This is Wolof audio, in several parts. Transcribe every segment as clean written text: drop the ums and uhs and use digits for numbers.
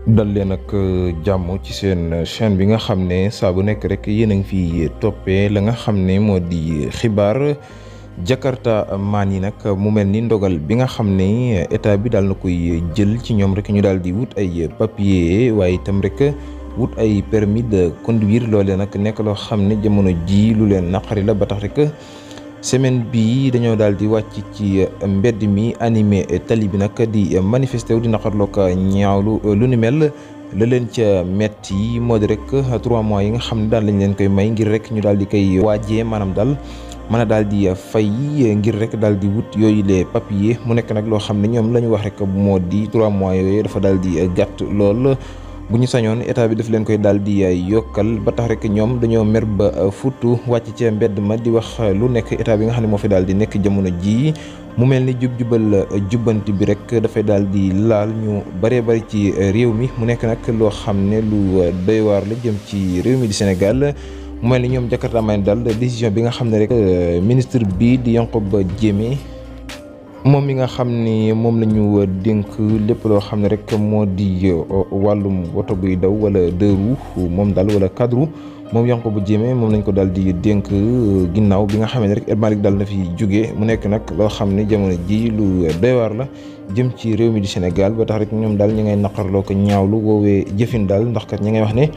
dal leen ak jàmm ci seen chaîne bi nga xam ne saa bu nekk rek yéen a ngi fi toppee la nga xam ne moo di xibaar Jakarta maan yi nag mu mel ni ndogal bi nga xam ne état bi daal na koy jël ci ñoom rek ñu daal di wut ay papier waaye itam rek wut ay permis de conduire loolee nag nekk loo xam ne jamono ji lu leen naqari la ba tax rek semaine bi dañoo daal di wàcc ci mbedd mi animé tali bi nag di manifester wu di naqarloo ko ñaawlu lu ni mel la leen ca metti moo di rek 3 mois yi nga xam ne daal lañ leen koy may ngir rek ñu daal di koy waajee maanaam daal mën a daal di fay ngir rek daal di wut yooyu les papiers mu nekk nag loo xam ne ñoom la ñu wax rek moo di 3 mois yooyu dafa daal di gàtt lool. bu ñu sañoon état bi daf leen koy daal di yokkal ba tax rek ñoom dañoo mer ba futu wàcc ca mbedd ma di wax lu nekk état bi nga xam ne moo fi daal di nekk jamono jii mu mel ni jubal jubbanti bi rek dafay daal di laal ñu bëree bëri ci réew mi mu nekk nag loo xam ne lu doy waar la jëm ci réew mi di Sénégal mu mel ni ñoom Jakarta maan daal décision bi nga xam ne rek ministre bi di Yankhoba Diémé moom mi nga xam ni moom la ñu dénk lépp loo xam ne rek moo di wàllum woto buy daw wala deux roues moom daal wala quatre roues moom Yankhoba Diémé moom lañ ko daal di dénk ginnaaw bi nga xam ne rek El Malick daal na fi jóge mu nekk nag loo xam ne jamono ji lu doy waar la jëm ci réew mi di Sénégal ba tax rek ñoom daal ñi ngay naqarloo ko ñaawlu woowee jëfin daal ndax kat ñi ngay wax ne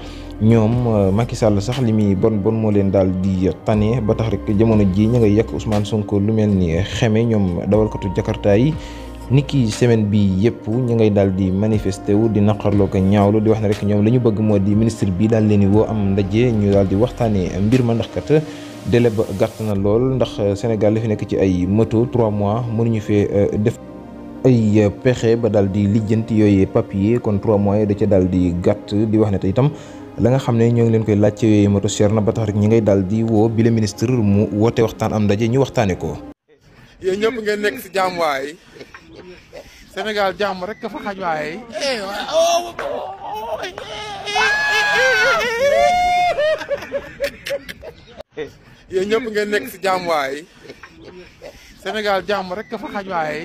ñoom Macky Sall sax li muy bon moo leen daal di tane ba tax rek jamono ji ñi ngay yàq Ousmane Sonko lu mel ni xeme ñoom dawalkatu Jakarta yi niki semaine bi yëpp ñu ngay daal di manifester wu di naqarloo ko ñaawlu di wax ne rek ñoom la ñu bëgg moo di ministre bi daal leen di woo am ndaje ñu daal di waxtaanee mbir ma ndax kat délai ba gàtt na lool ndax Sénégal la fi nekk ci ay moto 3 mois mënuñu fee def ay pexe ba daal di lijjanti yooyu papier kon 3 mois da ca daal di gàtt di wax ne te itam la nga xam ne ñoo ngi leen koy laajte yooyu moto cher na ba tax rek ñi ngay daal di woo bi le ministre mu woote waxtaan am ndaje ñu waxtaane ko. yéen ñëpp ngeen nekk si jàmm waay Sénégal jàmm rek ka fa xaj waay. yéen ñëpp ngeen nekk si jàmm waay Sénégal jàmm rek ka fa xaj waay.